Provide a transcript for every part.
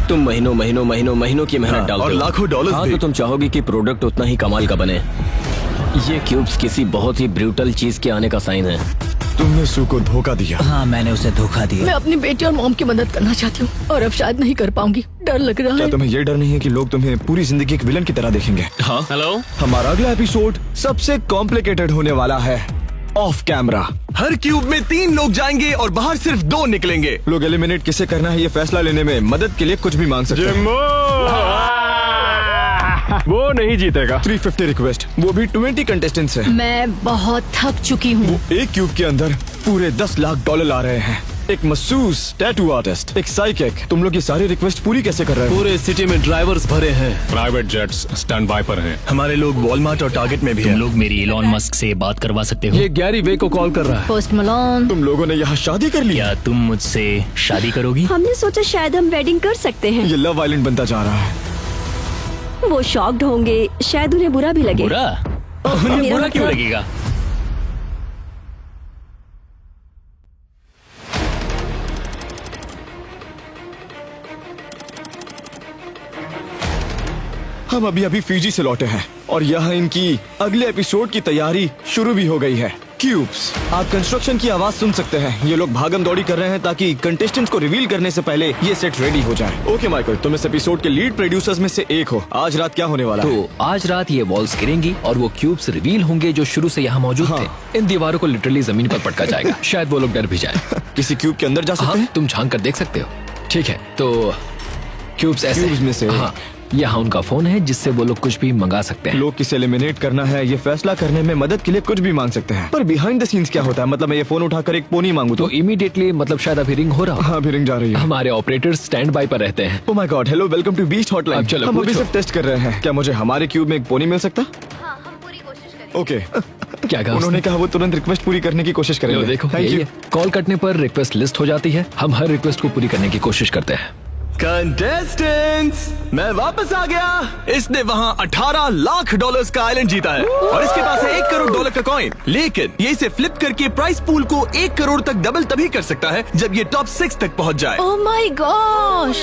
तुम महीनों की मेहनत डालते हो और लाखों डॉलर्स हाँ, भी। तो तुम चाहोगे कि प्रोडक्ट उतना ही कमाल का बने। ये क्यूब्स किसी बहुत ही ब्रूटल चीज के आने का साइन है। तुमने सू को धोखा दिया। हाँ, मैंने उसे धोखा दिया। मैं अपनी बेटी और मॉम की मदद करना चाहती हूँ और अब शायद नहीं कर पाऊंगी। डर लग रहा क्या है। तुम्हें ये डर नहीं है कि लोग तुम्हें पूरी जिंदगी एक विलन की तरह देखेंगे? हाँ हेलो। हमारा अगला एपिसोड सबसे कॉम्प्लिकेटेड होने वाला है। ऑफ कैमरा हर क्यूब में 3 लोग जाएंगे और बाहर सिर्फ 2 निकलेंगे। लोग एलिमिनेट किसे करना है ये फैसला लेने में मदद के लिए कुछ भी मांग सकते हैं। वो नहीं जीतेगा। 350 रिक्वेस्ट, वो भी 20 कंटेस्टेंट्स है। मैं बहुत थक चुकी हूँ। एक क्यूब के अंदर पूरे 10 लाख डॉलर आ रहे हैं। एक मसूस टैटू आर्टिस्ट, एक साइकिक। तुम लोग ये सारी रिक्वेस्ट पूरी कैसे कर रहे हो? पूरे सिटी में ड्राइवर्स भरे हैं। प्राइवेट जेट्स स्टैंड बाय पर हैं। हमारे लोग वॉलमार्ट और टारगेट में भी तुम हैं। लोग मेरी इलॉन मस्क से बात करवा सकते हो? ये गैरी वे को कॉल कर रहा है। Post Malone. तुम लोगों ने यहाँ शादी कर ली? क्या तुम मुझसे शादी करोगी? हमने सोचा शायद हम वेडिंग कर सकते हैं। ये लव आइलैंड बनता जा रहा है। वो शॉक्ड होंगे, शायद उन्हें बुरा भी लगे। बुरा? उन्हें मेरा बुरा क्यों मतलब- लगेगा? हम अभी फिजी से लौटे हैं और यहाँ इनकी अगले एपिसोड की तैयारी शुरू भी हो गई है। क्यूब्स, आप कंस्ट्रक्शन की आवाज सुन सकते हैं। ये लोग भागम दौड़ी कर रहे हैं ताकि कंटेस्टेंट्स को रिवील करने से पहले ये सेट रेडी हो जाए। ओके माइकल, तुम इस एपिसोड के लीड प्रोड्यूसर्स में से एक हो। आज रात क्या होने वाला है? तो आज रात ये वॉल्स गिरेंगी और वो क्यूब्स रिवील होंगे जो शुरू से यहाँ मौजूद हाँ। थे। इन दीवारों को लिटरली जमीन पर पटका जाएगा। शायद वो लोग डर भी जाए। किसी क्यूब के अंदर जा सकते हाँ, हैं? तुम झांक कर देख सकते हो। ठीक है, तो क्यूब्स ऐसे क्यूब्स में से हाँ, यहाँ उनका फोन है जिससे वो लोग कुछ भी मंगा सकते हैं। लोग किसे एलिमिनेट करना है ये फैसला करने में मदद के लिए कुछ भी मांग सकते हैं। पर बिहाइंड द सीन्स क्या होता है? मतलब मैं ये फोन उठाकर एक पोनी मांगू तो तो? इमीडिएटली मतलब शायद अभी रिंग हो रहा हो। हाँ, अभी रिंग जा रही है। हमारे ऑपरेटर स्टैंड बाय पर रहते हैं। Oh my God, hello, welcome to Beast hotline. अब चलो, हम अभी पूछो। सिर्फ टेस्ट कर रहे हैं। क्या मुझे हमारे क्यूब में एक पोनी मिल सकता? हाँ, हम पूरी कोशिश करेंगे। ओके। क्या कहा उन्होंने उसने? कहा वो तुरंत रिक्वेस्ट पूरी करने की कोशिश लो करेंगे। देखो, थैंक यही यू। है। कॉल कटने पर रिक्वेस्ट लिस्ट हो जाती है। हम हर रिक्वेस्ट को पूरी करने की कोशिश करते हैं। कंटेस्टेंट्स, मैं वापस आ गया। इसने वहाँ 18 लाख डॉलर्स का आइलैंड जीता है और इसके पास है 1 करोड़ डॉलर का कॉइन। लेकिन ये इसे फ्लिप करके प्राइस पूल को 1 करोड़ तक डबल तभी कर सकता है जब ये टॉप 6 तक पहुँच जाए। Oh my gosh.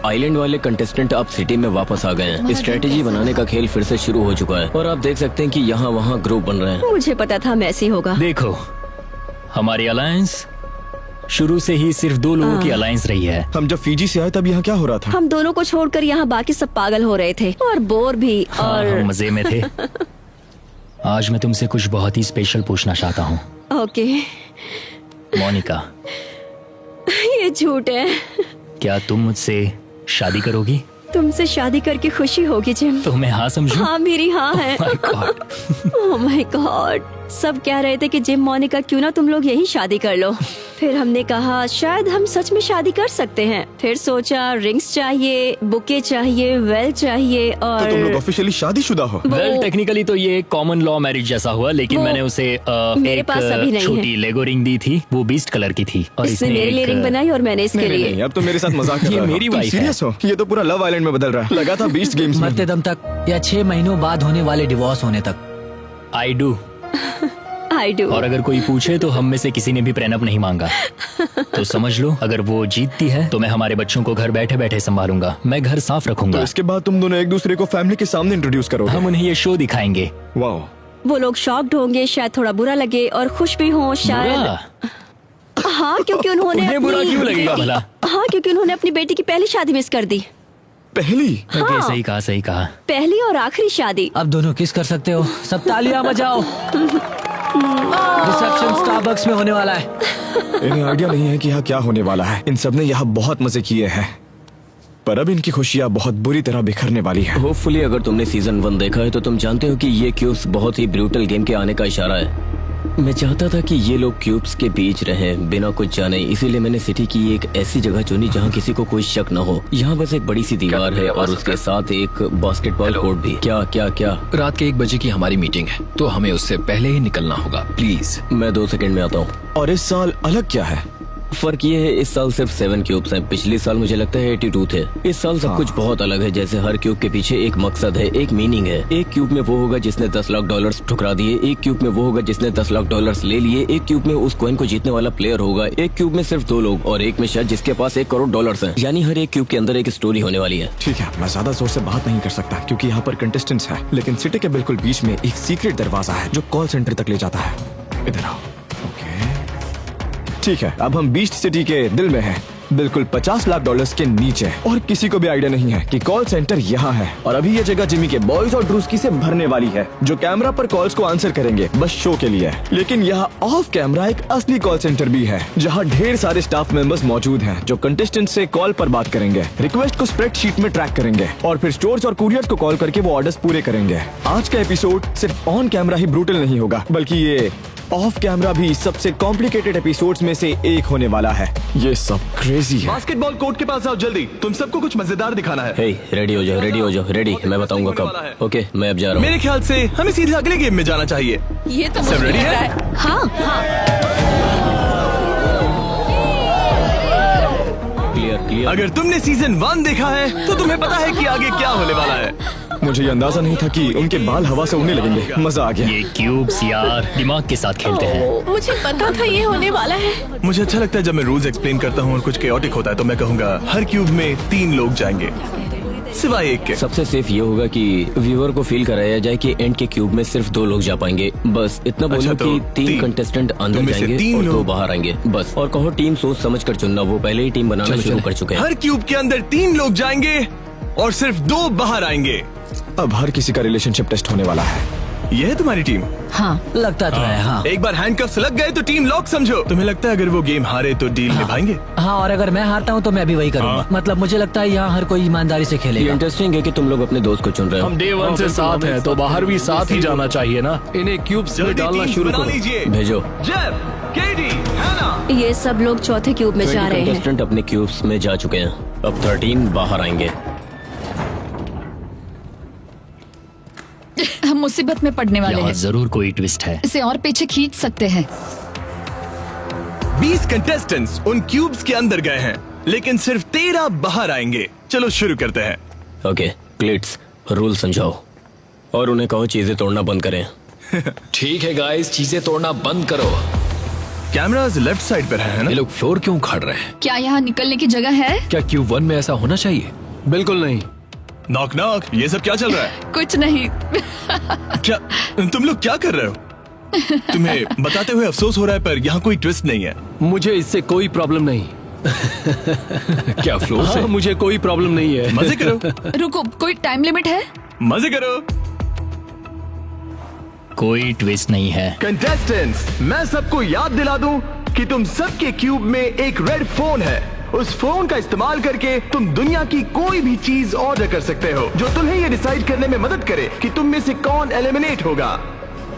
आइलैंड वाले कंटेस्टेंट अब सिटी में वापस आ गए हैं। स्ट्रेटेजी बनाने का खेल फिर से शुरू हो चुका है और आप देख सकते हैं कि यहाँ वहाँ ग्रुप बन रहे हैं। मुझे पता था मैसी होगा। देखो, हमारी अलायंस शुरू से ही सिर्फ 2 लोगों की अलायंस रही है। हम जब फीजी से आए तब यहाँ क्या हो रहा था? हम दोनों को छोड़कर यहाँ बाकी सब पागल हो रहे थे और बोर भी। हाँ, और हम मजे में थे। आज मैं तुमसे कुछ बहुत ही स्पेशल पूछना चाहता हूँ। ओके, मोनिका, ये झूठ है। क्या तुम मुझसे शादी करोगी? तुमसे शादी करके खुशी होगी जिम। तो मैं हाँ समझूं? हाँ, मेरी हाँ है। My God. Oh my God, सब कह रहे थे कि जिम मोनिका क्यों ना तुम लोग यही शादी कर लो। फिर हमने कहा शायद हम सच में शादी कर सकते हैं। फिर सोचा रिंग्स चाहिए, बुके चाहिए, वेल चाहिए और तो तुम लोग ऑफिशियली शादीशुदा हो? वेल, टेक्निकली तो ये कॉमन लॉ मैरिज जैसा हुआ, लेकिन वो मैंने उसे मेरे एक पास अभी नहीं छोटी है। लेगो रिंग दी थी। वो बीस्ट कलर की थी और इसने मेरे लिए एक, रिंग बनाई और मैंने इसके नहीं, लिए। अब तो मेरे साथ मजाक कर ये रहा हो। मेरी तुम वाइफ है। सीरियस हो? ये तो पूरा लव आइलैंड में बदल रहा है। लगा था बीस्ट गेम्स में। मरते दम तक या 6 महीनों बाद होने वाले डिवोर्स होने तक। I do. I do. और अगर कोई पूछे तो हम में से किसी ने भी प्रेनअप नहीं मांगा। तो समझ लो, अगर वो जीतती है तो मैं हमारे बच्चों को घर बैठे बैठे संभालूंगा। मैं घर साफ तो रखूंगा। इसके बाद तुम दोनों एक दूसरे को फैमिली के सामने इंट्रोड्यूस करोगे? हम उन्हें ये शो दिखाएंगे। वाओ। वो लोग शॉक्ड होंगे, शायद थोड़ा बुरा लगे और खुश भी हों शायद। बुरा? हाँ, क्योंकि उन्होंने उन्हें बुरा क्यों लगेगा बेटी- भला? हाँ, क्योंकि उन्होंने अपनी बेटी की पहली शादी मिस कर दी। पहली? ओके, सही कहा, सही कहा। पहली और आखिरी शादी। अब दोनों किस कर सकते हो। सब तालियां बजाओ। रिसेप्शन स्टारबक्स में होने वाला है। इन्हें आइडिया नहीं है कि यहाँ क्या होने वाला है। इन सब ने यहाँ बहुत मजे किए हैं, पर अब इनकी खुशियाँ बहुत बुरी तरह बिखरने वाली है। होपफुली अगर तुमने सीजन 1 देखा है तो तुम जानते हो कि ये क्यूब्स बहुत ही ब्रूटल गेम के आने का इशारा है। मैं चाहता था कि ये लोग क्यूब्स के बीच रहें बिना कुछ जाने, इसीलिए मैंने सिटी की एक ऐसी जगह चुनी जहाँ किसी को कोई शक न हो। यहाँ बस एक बड़ी सी दीवार है और उसके साथ एक बास्केटबॉल कोर्ट भी। क्या क्या क्या? रात के 1 बजे की हमारी मीटिंग है तो हमें उससे पहले ही निकलना होगा। प्लीज। मैं 2 सेकंड में आता हूँ। और इस साल अलग क्या है? फर्क ये है इस साल सिर्फ 7 क्यूब्स हैं। पिछले साल मुझे लगता है 82 थे। इस साल सब कुछ बहुत अलग है। जैसे हर क्यूब के पीछे एक मकसद है, एक मीनिंग है। एक क्यूब में वो होगा जिसने $10 लाख ठुकरा दिए, एक क्यूब में वो होगा जिसने $10 लाख ले लिए, एक क्यूब में उस कॉइन को जीतने वाला प्लेयर होगा, एक क्यूब में सिर्फ 2 लोग और एक में शायद जिसके पास $1 करोड़ हैं। यानी हर एक क्यूब के अंदर एक स्टोरी होने वाली है। ठीक है, मैं ज्यादा जोर से बात नहीं कर सकता क्योंकि यहाँ पर कंटेस्टेंट्स हैं, लेकिन सिटी के बिल्कुल बीच में एक सीक्रेट दरवाजा है जो कॉल सेंटर तक ले जाता है। इधर आओ। ओके, ठीक है, अब हम बीच सिटी के दिल में हैं, बिल्कुल $50 लाख के नीचे, और किसी को भी आइडिया नहीं है कि कॉल सेंटर यहाँ है। और अभी ये जगह जिमी के बॉयज और ड्रूस्की से भरने वाली है जो कैमरा पर कॉल्स को आंसर करेंगे बस शो के लिए। लेकिन यहाँ ऑफ कैमरा एक असली कॉल सेंटर भी है जहाँ ढेर सारे स्टाफ मेंबर्स मौजूद हैं जो कंटेस्टेंट से कॉल पर बात करेंगे, रिक्वेस्ट को स्प्रेडशीट में ट्रैक करेंगे और फिर स्टोर्स और कुरियर्स को कॉल करके वो ऑर्डर्स पूरे करेंगे। आज का एपिसोड सिर्फ ऑन कैमरा ही ब्रूटल नहीं होगा बल्कि ये ऑफ कैमरा भी सबसे कॉम्प्लिकेटेड एपिसोड्स में से एक होने वाला है। ये सब क्रेजी है। बास्केटबॉल कोर्ट के पास आओ जल्दी, तुम सबको कुछ मजेदार दिखाना है। हे, रेडी हो जाओ, रेडी हो जाओ, रेडी। मैं बताऊंगा कब। ओके, मैं अब जा रहा हूँ। मेरे ख्याल से हमें सीधे अगले गेम में जाना चाहिए। ये तो सब मुझे ready लग रहा है? है। हाँ हाँ। क्लियर। अगर तुमने सीजन 1 देखा है तो तुम्हें पता है कि आगे क्या होने वाला है। मुझे ये अंदाजा नहीं था कि उनके बाल हवा से उड़ने लगेंगे। मजा आ गया। ये क्यूब्स यार दिमाग के साथ खेलते हैं। मुझे पता था ये होने वाला है। मुझे अच्छा लगता है जब मैं रूल्स एक्सप्लेन करता हूँ और कुछ केओटिक होता है तो मैं कहूँगा हर क्यूब में 3 लोग जाएंगे सिवाय एक के। सबसे सेफ ये होगा कि व्यूअर को फील कराया जाए कि एंड के क्यूब में सिर्फ 2 लोग जा पाएंगे। बस इतना बोलो अच्छा, तो कि 3 तीन। कंटेस्टेंट अंदर तुम में से जाएंगे 3 और 2 लोग। बाहर आएंगे बस। और कहो टीम सोच समझ कर चुनना, वो पहले ही टीम बनाना शुरू कर चुके हैं। हर क्यूब के अंदर 3 लोग जाएंगे और सिर्फ 2 बाहर आएंगे। अब हर किसी का रिलेशनशिप टेस्ट होने वाला है। ये है तुम्हारी टीम। हाँ लगता तो है। हाँ एक बार हैंडकफ्स लग गए तो टीम लॉक समझो। तुम्हें लगता है अगर वो गेम हारे तो डील निभाएंगे? हाँ, और अगर मैं हारता हूँ तो मैं भी वही करूँगा। मतलब मुझे लगता है यहाँ हर कोई ईमानदारी से ये खेलेगा। इंटरेस्टिंग है कि तुम लोग अपने दोस्त को चुन रहे हो। हम डे 1 से साथ हैं तो बाहर भी साथ ही जाना चाहिए ना। इन्हें क्यूब्स में डालना शुरू बना करो। लीजिए। भेजो। जेफ, केडी, हैना। ये सब लोग चौथे क्यूब में जा रहे हैं। कंटेस्टेंट अपने क्यूब्स में जा चुके हैं। अब 13 बाहर आएंगे। हम मुसीबत में पड़ने वाले यहाँ हैं। जरूर कोई ट्विस्ट है। इसे और पीछे खींच सकते हैं। 20 कंटेस्टेंट्स उन क्यूब्स के अंदर गए हैं लेकिन सिर्फ 13 बाहर आएंगे। चलो शुरू करते हैं। ओके, क्लिट्स, रूल समझाओ और उन्हें कहो चीजें तोड़ना बंद करें। ठीक है गाइस, चीजें तोड़ना बंद करो। कैमरास लेफ्ट साइड पर है ना? ये लोग फ्लोर क्यों खड़ रहे हैं? क्या यहाँ निकलने की जगह है? क्या क्यूब 1 में ऐसा होना चाहिए? बिल्कुल नहीं। नॉक नॉक, ये सब क्या चल रहा है? कुछ नहीं। क्या तुम लोग क्या कर रहे हो? तुम्हें बताते हुए अफसोस हो रहा है पर यहाँ कोई ट्विस्ट नहीं है। मुझे इससे कोई प्रॉब्लम नहीं। क्या फ्लोर से? मुझे कोई प्रॉब्लम नहीं है। मजे करो, रुको, कोई टाइम लिमिट है? मजे करो। कोई ट्विस्ट नहीं है। कंटेस्टेंट्स, मैं सबको याद दिला दूं कि तुम सबके क्यूब में एक रेड फोन है। उस फोन का इस्तेमाल करके तुम दुनिया की कोई भी चीज ऑर्डर कर सकते हो जो तुम्हें ये डिसाइड करने में मदद करे कि तुम में से कौन एलिमिनेट होगा।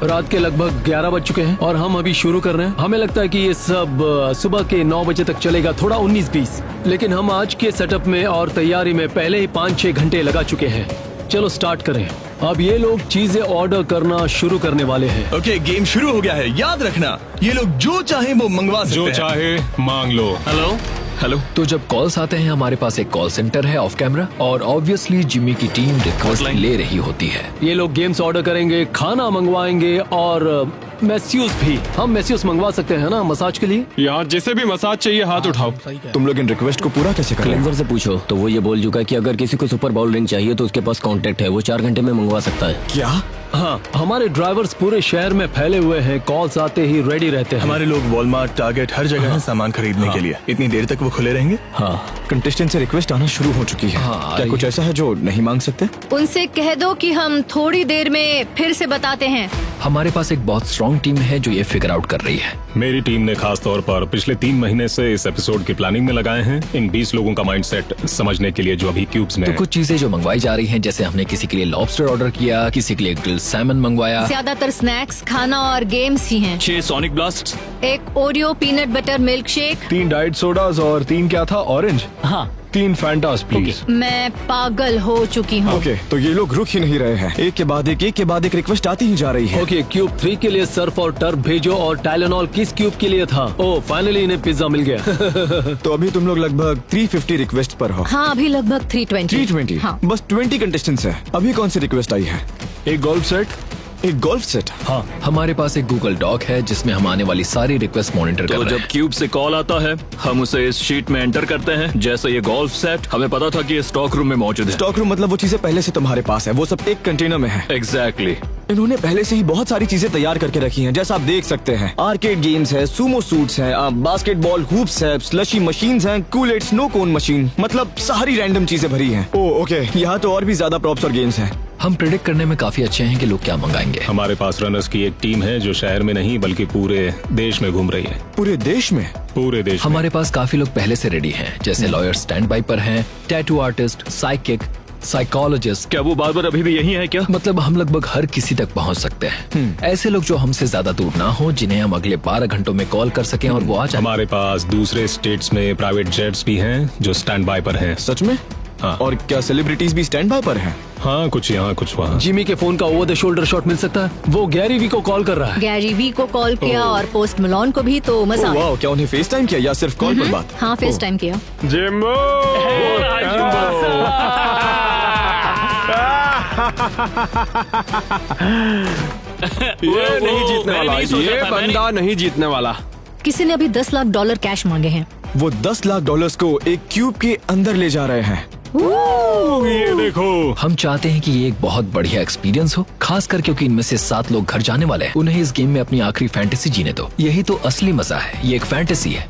रात के लगभग 11 बज चुके हैं और हम अभी शुरू कर रहे हैं। हमें लगता है कि ये सब सुबह के 9 बजे तक चलेगा, थोड़ा 19-20। लेकिन हम आज के सेटअप में और तैयारी में पहले ही 5-6 घंटे लगा चुके हैं। चलो स्टार्ट करें। अब ये लोग चीजें ऑर्डर करना शुरू करने वाले हैं। ओके, गेम शुरू हो गया है। याद रखना, ये लोग जो चाहे वो मंगवा सकते हैं। जो चाहे मांग लो। Hello hello. तो जब कॉल्स आते हैं हमारे पास एक कॉल सेंटर है ऑफ कैमरा और ऑब्वियसली जिमी की टीम रिक्वेस्ट ले रही होती है। ये लोग गेम्स ऑर्डर करेंगे, खाना मंगवाएंगे और मैस्यूस भी। हम मैस्यूस मंगवा सकते हैं ना मसाज के लिए। यार जिसे भी मसाज चाहिए हाथ उठाओ। तुम लोग इन रिक्वेस्ट को पूरा कैसे कर रहे हो? क्लेंजर से पूछो तो वो ये बोल चुका है कि अगर किसी को सुपर बाउल रिंग चाहिए तो उसके पास कांटेक्ट है, वो 4 घंटे में मंगवा सकता है। क्या? हाँ, हमारे ड्राइवर्स पूरे शहर में फैले हुए हैं, कॉल्स आते ही रेडी रहते हैं। हमारे लोग वॉलमार्ट, टारगेट हर जगह हैं सामान खरीदने के लिए। इतनी देर तक वो खुले रहेंगे? हाँ, कंटेस्टेंट से रिक्वेस्ट आना शुरू हो चुकी है। क्या कुछ ऐसा है जो नहीं मांग सकते? उनसे कह दो कि हम थोड़ी देर में फिर से बताते हैं। हमारे पास एक बहुत स्ट्रॉन्ग टीम है जो ये फिगर आउट कर रही है। मेरी टीम ने खास तौर पर पिछले 3 महीने से इस एपिसोड की प्लानिंग में लगाए हैं इन 20 लोगों का माइंडसेट समझने के लिए जो अभी क्यूब्स में तो है। कुछ चीजें जो मंगवाई जा रही हैं, जैसे हमने किसी के लिए लॉबस्टर ऑर्डर किया, किसी के लिए ग्रिल सैमन मंगवाया। ज्यादातर स्नैक्स, खाना और गेम्स ही हैं। 6 सोनिक ब्लास्ट, एक Oreo peanut butter milk shake, 3 diet sodas और 3 क्या था, ऑरेंज। हाँ, 3 फैंटास प्लीज। मैं पागल हो चुकी हूँ। ओके, तो ये लोग रुक ही नहीं रहे हैं। एक के बाद एक रिक्वेस्ट आती ही जा रही है। ओके, क्यूब 3 के लिए सर्फ और टर्फ भेजो, और टाइलेनॉल किस क्यूब के लिए था? ओह, फाइनली इन्हें पिज्जा मिल गया। तो अभी तुम लोग लगभग 350 रिक्वेस्ट पर हो। हाँ, अभी लगभग 320। हाँ। बस 20 कंटेस्टेंट्स है। अभी कौन सी रिक्वेस्ट आई है? एक गोल्फ सेट। एक गोल्फ सेट? हाँ, हमारे पास एक गूगल डॉक है जिसमें हम आने वाली सारी रिक्वेस्ट मॉनिटर कर तो रहे जब हैं। क्यूब से कॉल आता है हम उसे इस शीट में एंटर करते हैं। जैसे ये गोल्फ सेट, हमें पता था कि ये स्टॉक रूम में मौजूद है। स्टॉक रूम मतलब वो चीजें पहले से तुम्हारे पास है, वो सब एक कंटेनर में है। एग्जैक्टली। इन्होंने पहले से ही बहुत सारी चीजें तैयार करके रखी हैं, जैसा आप देख सकते हैं। आर्केड गेम्स है, सुमो सूट्स हैं, बास्केटबॉल हूप्स है, स्लशी मशीन्स हैं, कूलेट स्नो कोन मशीन, मतलब सारी रैंडम चीजें भरी हैं। ओह ओके, यहाँ तो और भी ज्यादा प्रॉप्स और गेम्स हैं। हम प्रेडिक्ट करने में काफी अच्छे हैं कि लोग क्या मंगाएंगे। हमारे पास रनर्स की एक टीम है जो शहर में नहीं बल्कि पूरे देश में घूम रही है। पूरे देश में? पूरे देश में। हमारे पास काफी लोग पहले से रेडी हैं, जैसे लॉयर स्टैंड बाई पर हैं, टैटू आर्टिस्ट, साइकिक, साइकोलॉजिस्ट। क्या वो बार्बर अभी भी यही है क्या? मतलब हम लगभग हर किसी तक पहुंच सकते हैं। ऐसे लोग जो हमसे ज्यादा दूर ना हो, जिन्हें हम अगले 12 घंटों में कॉल कर सकें और वो आ जाए। हमारे पास दूसरे स्टेट्स में प्राइवेट जेट्स भी हैं जो स्टैंड बाय पर हैं। सच में? हाँ। और क्या सेलिब्रिटीज भी स्टैंड बाय पर हैं? हाँ, कुछ यहाँ कुछ वहाँ। जिमी के फोन का ओवर द शोल्डर शॉट मिल सकता है। वो गैरी वी को कॉल कर रहा है। गैरी वी को कॉल किया और पोस्ट मलोन को भी, तो मजा आया। वाह, क्या उन्हें फेस टाइम किया या सिर्फ कॉल पर बात? हाँ, फेस टाइम किया। जिम्बो! ये नहीं जीतने वाला, ये बंदा नहीं जीतने वाला। किसी ने अभी $10 लाख कैश मांगे हैं। वो $10 लाख को एक क्यूब के अंदर ले जा रहे हैं। ये देखो। हम चाहते हैं कि ये एक बहुत बढ़िया एक्सपीरियंस हो, खासकर क्योंकि इनमें से 7 लोग घर जाने वाले हैं। उन्हें इस गेम में अपनी आखिरी फैंटेसी जीने दो। यही तो असली मजा है, ये एक फैंटेसी है।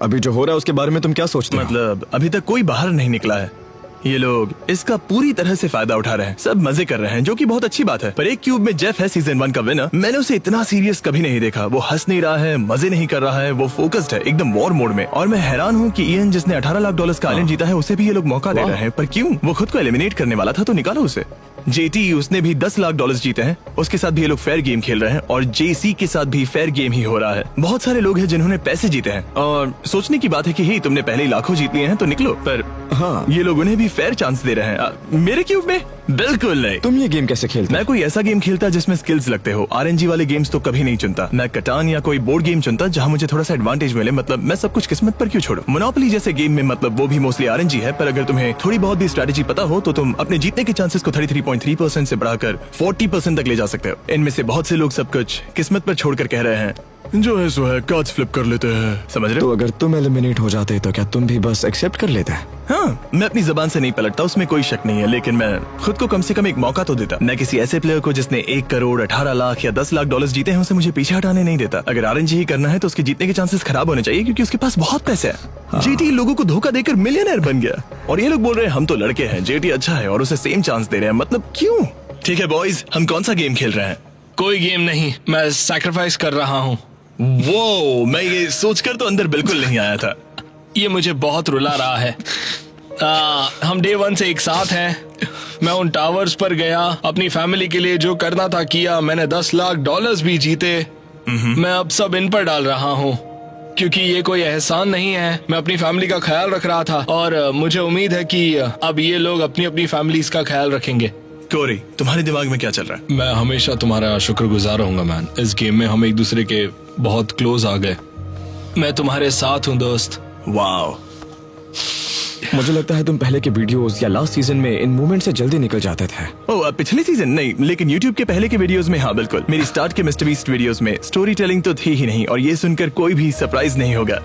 अभी जो हो रहा है उसके बारे में तुम क्या सोचते हो? मतलब अभी तक कोई बाहर नहीं निकला है। ये लोग इसका पूरी तरह से फायदा उठा रहे हैं, सब मजे कर रहे हैं, जो कि बहुत अच्छी बात है। पर एक क्यूब में जेफ है सीजन 1 का विनर। मैंने उसे इतना सीरियस कभी नहीं देखा। वो हंस नहीं रहा है, मजे नहीं कर रहा है, वो फोकस्ड है, एकदम वॉर मोड में। और मैं हैरान हूँ कि इयन जिसने $18 लाख का आइलैंड जीता है, उसे भी ये लोग मौका दे रहे हैं। पर क्यों? वो खुद को एलिमिनेट करने वाला था, तो निकालो उसे। जेटी, उसने भी $10 लाख जीते हैं, उसके साथ भी ये लोग फेयर गेम खेल रहे हैं। और जेसी के साथ भी फेयर गेम ही हो रहा है। बहुत सारे लोग हैं जिन्होंने पैसे जीते हैं, और सोचने की बात है कि ही तुमने पहले ही लाखों जीत लिए हैं तो निकलो। पर हाँ, ये लोग उन्हें भी फेयर चांस दे रहे हैं। मेरे क्यूब में बिल्कुल नहीं। तुम ये गेम कैसे खेलते? मैं कोई ऐसा गेम खेलता जिसमें स्किल्स लगते हो। आरएनजी वाले गेम्स तो कभी नहीं चुनता। मैं कटान या कोई बोर्ड गेम चुनता जहां मुझे थोड़ा सा एडवांटेज मिले। मतलब मैं सब कुछ किस्मत पर क्यों छोड़ूं? मोनोपोली जैसे गेम में मतलब वो भी मोस्टली आरएनजी है, पर अगर तुम्हें थोड़ी बहुत भी स्ट्रेटेजी पता हो तो तुम अपने जीतने के चांसेस को 33.3% से बढ़ाकर 40% तक ले जा सकते हो। इनमें से बहुत से लोग सब कुछ किस्मत पर छोड़कर कह रहे हैं जो है सो है, कार्ड्स फ्लिप कर लेते हैं। समझ रहे हो? तो अगर तुम एलिमिनेट हो जाते तो क्या तुम भी बस एक्सेप्ट कर लेते? हाँ, मैं अपनी जबान से नहीं पलटता, उसमें कोई शक नहीं है। लेकिन मैं खुद को कम से कम एक मौका तो देता। मैं किसी ऐसे प्लेयर को जिसने 1 करोड़ 18 लाख या $10 लाख जीते हैं, उसे मुझे पीछे हटाने नहीं देता। अगर आरएनजी ही करना है तो उसके जीतने के चांसेस खराब होने चाहिए, क्योंकि उसके पास बहुत पैसे हैं। जेटी लोगों को धोखा देकर मिलियनर बन गया, और ये लोग बोल रहे हैं हम तो लड़के हैं, जेटी अच्छा है, और उसे सेम चांस दे रहे हैं। मतलब क्यों? ठीक है बॉयज, हम कौन सा गेम खेल रहे हैं? कोई गेम नहीं, मैं सैक्रिफाइस कर रहा हूँ। वो मैं ये सोचकर तो अंदर बिल्कुल नहीं आया था। ये मुझे बहुत रुला रहा है। हम डे 1 से एक साथ हैं। मैं उन टावर्स पर गया, अपनी फैमिली के लिए जो करना था किया। मैंने $10 लाख भी जीते। मैं अब सब इन पर डाल रहा हूँ, क्योंकि ये कोई एहसान नहीं है। मैं अपनी फैमिली का ख्याल रख रहा था, और मुझे उम्मीद है कि अब ये लोग अपनी अपनी फैमिलीज का ख्याल रखेंगे। कोरी, तुम्हारे दिमाग में क्या चल रहा है? मैं हमेशा तुम्हारा शुक्रगुजार रहूंगा मैन। इस गेम में हम एक दूसरे के बहुत क्लोज आ गए। मैं तुम्हारे साथ हूँ दोस्त। वाओ, मुझे लगता है तुम पहले के वीडियोस या लास्ट सीजन में इन मोमेंट से जल्दी निकल जाते थे। ओह, पिछले सीजन नहीं, लेकिन YouTube के पहले के वीडियोस में हाँ बिल्कुल। मेरी स्टार्ट के मिस्टर बीस्ट वीडियोस में स्टोरी टेलिंग तो थी ही नहीं, और ये सुनकर कोई भी सरप्राइज नहीं होगा।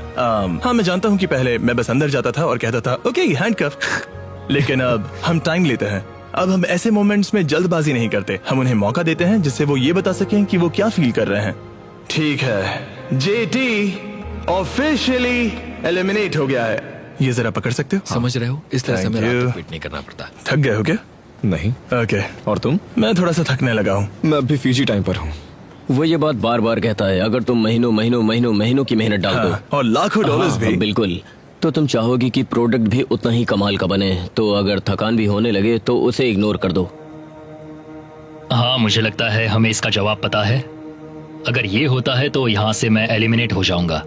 हाँ, मैं जानता हूँ कि पहले मैं बस अंदर जाता था और कहता था ओके हैंडकफ, लेकिन अब हम टाइम लेते हैं। अब हम ऐसे मोमेंट्स में जल्दबाजी नहीं करते, हम उन्हें मौका देते हैं जिससे वो ये बता सकें कि वो क्या फील कर रहे हैं। ठीक है, जेटी ऑफिशियली एलिमिनेट हो गया है। ये जरा पकड़ सकते हो? समझ रहे हो, इस तरह से Thank हमें रात you. को क्विट नहीं करना पड़ता। थक गए हो क्या? नहीं। ओके, और तुम? मैं थोड़ा सा थकने लगा हूँ। मैं अभी फीजी टाइम पर हूँ। वो ये बात बार बार कहता है। अगर तुम महीनों की मेहनत डाल दो, हाँ, और लाखों डॉलर्स भी। बिल्कुल, तो तुम चाहोगी कि प्रोडक्ट भी उतना ही कमाल का बने। तो अगर थकान भी होने लगे तो उसे इग्नोर कर दो। हाँ, मुझे लगता है हमें इसका जवाब पता है। अगर ये होता है तो यहाँ से मैं एलिमिनेट हो जाऊंगा।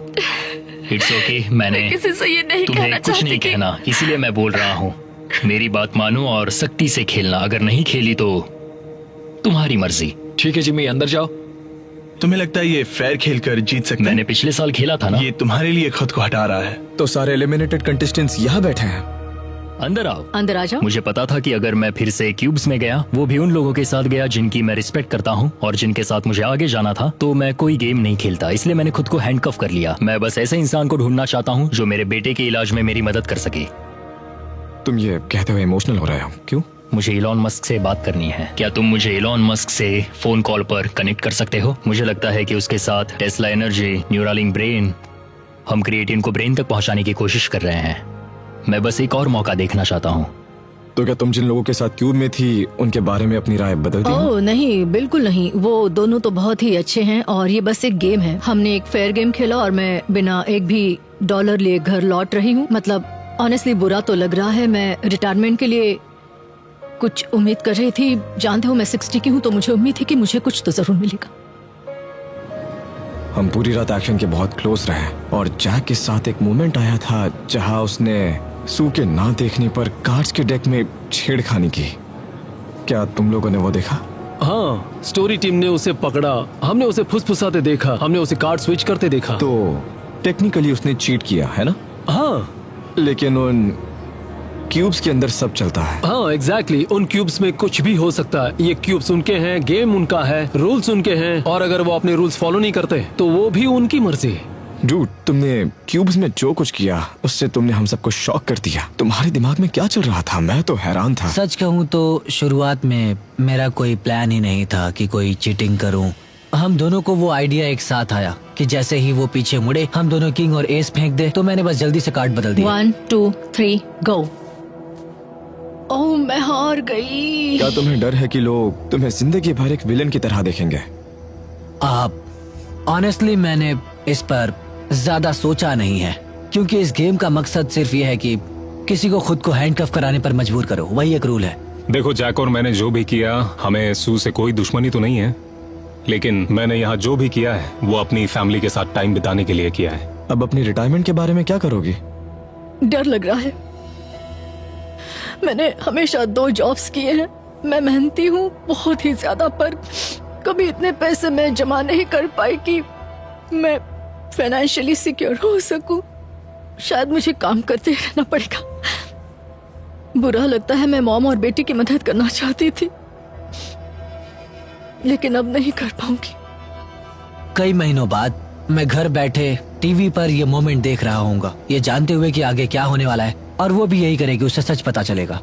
इट्स ओके, मैंने किसी से ये नहीं तुम्हें कहना कुछ नहीं चाहती कि कहना, इसीलिए मैं बोल रहा हूँ। मेरी बात मानो और सख्ती से खेलना। अगर नहीं खेली तो तुम्हारी मर्जी। ठीक है जिमी, अंदर जाओ। तुम्हें लगता है ये फेयर खेल कर जीत सकते मैंने हैं? पिछले साल खेला था ना। ये तुम्हारे लिए खुद को हटा रहा है। तो सारे एलिमिनेटेड कंटेस्टेंट्स यहाँ बैठे हैं। अंदर आओ। अंदर आ जाओ। मुझे पता था कि अगर मैं फिर से क्यूब्स में गया, वो भी उन लोगों के साथ गया जिनकी मैं रिस्पेक्ट करता हूँ और जिनके साथ मुझे आगे जाना था, तो मैं कोई गेम नहीं खेलता। इसलिए मैंने खुद को हैंडकफ कर लिया। मैं बस ऐसे इंसान को ढूंढना चाहता हूँ जो मेरे बेटे के इलाज में मेरी मदद कर सके। तुम ये कहते हुए इमोशनल हो रहे हो, क्यों? मुझे इलॉन मस्क से बात करनी है। क्या तुम मुझे इलॉन मस्क से फोन कॉल पर कनेक्ट कर सकते हो? मुझे लगता है कि उसके साथ टेस्ला एनर्जी, न्यूरालिंक ब्रेन, हम क्रिएटिन को ब्रेन तक पहुंचाने की कोशिश कर रहे हैं। मैं बस एक और मौका देखना चाहता हूँ। तो क्या तुम जिन लोगों के साथ क्यूब में थी उनके बारे में अपनी राय बदल दी? ओह नहीं, बिल्कुल नहीं। वो दोनों तो बहुत ही अच्छे हैं और ये बस एक गेम है। हमने एक फेयर गेम खेला और मैं बिना एक भी डॉलर लिए घर लौट रही हूँ। मतलब ऑनेस्टली बुरा तो लग रहा है। मैं रिटायरमेंट के लिए कुछ उम्मीद कर रही थी। जानते हो मैं 60 की हूँ, तो मुझे उम्मीद थी कि मुझे कुछ तो जरूर मिलेगा। हम पूरी रात एक्शन के बहुत क्लोज रहे और जैक के साथ एक मोमेंट आया था जहां उसने सू के ना देखने पर कार्ड्स के डेक में छेड़खानी की। क्या तुम लोगों ने वो देखा? हाँ, स्टोरी टीम ने उसे पकड़ा, हमने उसे फुसफुसाते देखा, हमने उसे कार्ड स्विच करते देखा। तो टेक्निकली उसने चीट किया है ना? हाँ लेकिन उन क्यूब्स के अंदर सब चलता है। हाँ एग्जैक्टली, उन क्यूब्स में कुछ भी हो सकता है। ये क्यूब्स उनके हैं, गेम उनका है, रूल्स उनके हैं, और अगर वो अपने रूल्स फॉलो नहीं करते तो वो भी उनकी मर्जी। डूड, तुमने क्यूब्स में जो कुछ किया उससे तुमने हम सबको शॉक कर दिया। तुम्हारे दिमाग में क्या चल रहा था? मैं तो हैरान था। सच कहूँ तो शुरुआत में मेरा कोई प्लान ही नहीं था कि कोई चीटिंग करूं। हम दोनों को वो आइडिया एक साथ आया कि जैसे ही वो पीछे मुड़े हम दोनों किंग और एस फेंक दे, तो मैंने बस जल्दी से कार्ड बदल दिया। 1 2 3 गो। ओह मैं हार गई। क्या तुम्हें डर है कि लोग तुम्हें जिंदगी भर एक विलन की तरह देखेंगे? ऑनेस्टली मैंने इस पर ज्यादा सोचा नहीं है, क्योंकि इस गेम का मकसद सिर्फ ये है कि किसी को खुद को हैंडकफ कराने पर मजबूर करो। वही एक रूल है। देखो जैक और मैंने जो भी किया, हमें सू से कोई दुश्मनी तो नहीं है, लेकिन मैंने यहाँ जो भी किया है वो अपनी फैमिली के साथ टाइम बिताने के लिए किया है। अब अपनी रिटायरमेंट के बारे में क्या करोगी? डर लग रहा है। मैंने हमेशा 2 जॉब्स किए हैं। मैं मेहनती हूँ बहुत ही ज्यादा, पर कभी इतने पैसे मैं जमा नहीं कर पाई कि मैं फाइनेंशियली सिक्योर हो सकूं। शायद मुझे काम करते रहना पड़ेगा। बुरा लगता है, मैं मॉम और बेटी की मदद करना चाहती थी, लेकिन अब नहीं कर पाऊंगी। कई महीनों बाद मैं घर बैठे टीवी पर ये मोमेंट देख रहा हूँगा, ये जानते हुए कि आगे क्या होने वाला है, और वो भी यही करेगी, उसे सच पता चलेगा।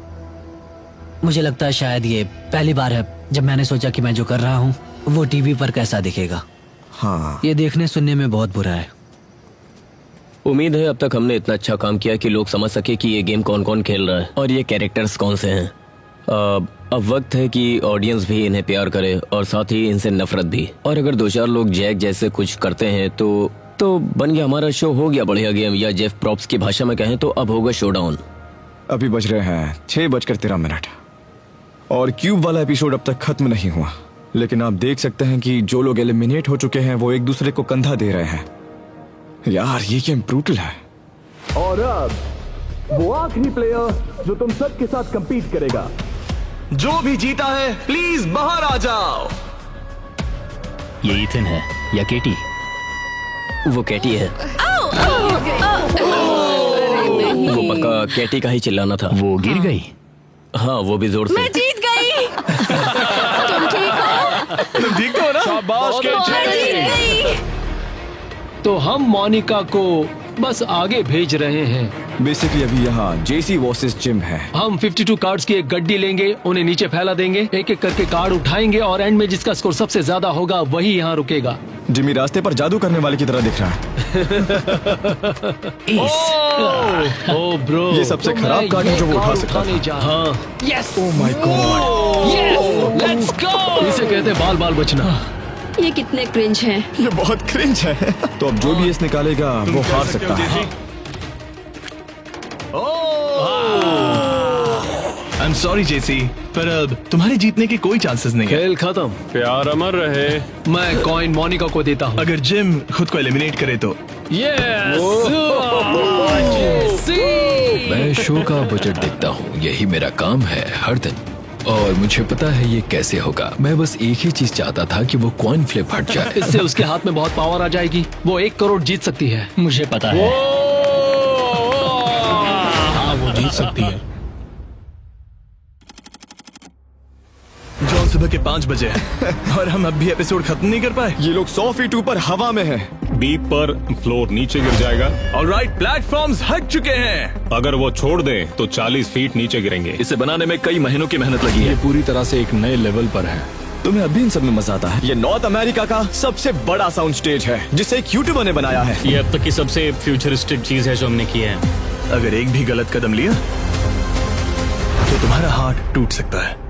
मुझे लगता है शायद ये पहली बार है जब मैंने सोचा कि मैं जो कर रहा हूँ वो टीवी पर कैसा दिखेगा। हाँ, ये देखने सुनने में बहुत बुरा है। उम्मीद है अब तक हमने इतना अच्छा काम किया कि लोग समझ सके कि ये गेम कौन कौन खेल रहा है और ये कैरेक्टर्स कौन से हैं। अब वक्त है कि ऑडियंस भी इन्हें प्यार करे और साथ ही इनसे नफरत भी। और अगर 2-4 लोग जैक जैसे कुछ करते हैं तो बन गया हमारा शो, हो गया बढ़िया गेम, या जेफ प्रॉप्स की भाषा में कहें तो अब होगा शोडाउन। अभी बज रहे हैं 6:13 और क्यूब वाला एपिसोड अब तक खत्म नहीं हुआ, लेकिन आप देख सकते हैं कि जो लोग एलिमिनेट हो चुके हैं वो एक दूसरे को कंधा दे रहे हैं। यार ये गेम ब्रूटल है। और अब वो आखिरी प्लेयर जो तुम सबके साथ कंपीट करेगा। जो भी जीता है प्लीज बाहर आ जाओ। ये इथन है या केटी? वो कैटी है। वो पक्का कैटी का ही चिल्लाना था। वो गिर गई। हाँ वो भी जोर से। मैं जीत गई। तुम ठीक हो? तुम ठीक हो ना? शाबाश मैं जीत गई। तो हम मोनिका को बस आगे भेज रहे हैं। बेसिकली अभी यहाँ जेसी वर्सेस जिम है। हम 52 कार्ड्स की एक गड्डी लेंगे, उन्हें नीचे फैला देंगे, एक एक करके कार्ड उठाएंगे और एंड में जिसका स्कोर सबसे ज्यादा होगा वही यहाँ रुकेगा। जिमी रास्ते पर जादू करने वाले की तरह दिख रहा है। ओ ब्रो, ये सबसे खराब कार्ड है जो वो उठा सकता था। हाँ, yes, oh my God, yes, let's go. इसे कहते हैं बाल बाल बचना। ये कितने क्रिंज हैं। ये बहुत क्रिंज है। तो अब जो भी इस निकालेगा वो हार सकता है। आई एम सॉरी जेसी, पर अब तुम्हारे जीतने के कोई चांसेस नहीं है। खेल खत्म। प्यार अमर रहे। मैं कॉइन मोनिका को देता हूँ। अगर जिम खुद को एलिमिनेट करे तो मैं शो का बजट देखता हूँ, यही मेरा काम है हर दिन, और मुझे पता है ये कैसे होगा। मैं बस एक ही चीज चाहता था कि वो कॉइन फ्लिप हट जाए। इससे उसके हाथ में बहुत पावर आ जाएगी, वो 1 करोड़ जीत सकती है। मुझे पता है। हाँ वो जीत सकती है। जॉन सुबह के 5 बजे है और हम अब भी एपिसोड खत्म नहीं कर पाए। ये लोग 100 फीट ऊपर हवा में हैं। बीप पर फ्लोर नीचे गिर जाएगा। ऑलराइट, प्लेटफॉर्म्स हट चुके हैं। अगर वो छोड़ दे तो 40 फीट नीचे गिरेंगे। इसे बनाने में कई महीनों की मेहनत लगी है। पूरी तरह से एक नए लेवल पर है। तुम्हें अभी इन सब में मजा आता है। ये नॉर्थ अमेरिका का सबसे बड़ा साउंड स्टेज है, जिसे एक यूट्यूबर ने बनाया है। ये अब तक की सबसे फ्यूचरिस्टिक चीज है जो हमने की है। अगर एक भी गलत कदम लिया तो तुम्हारा हार्ट टूट सकता है।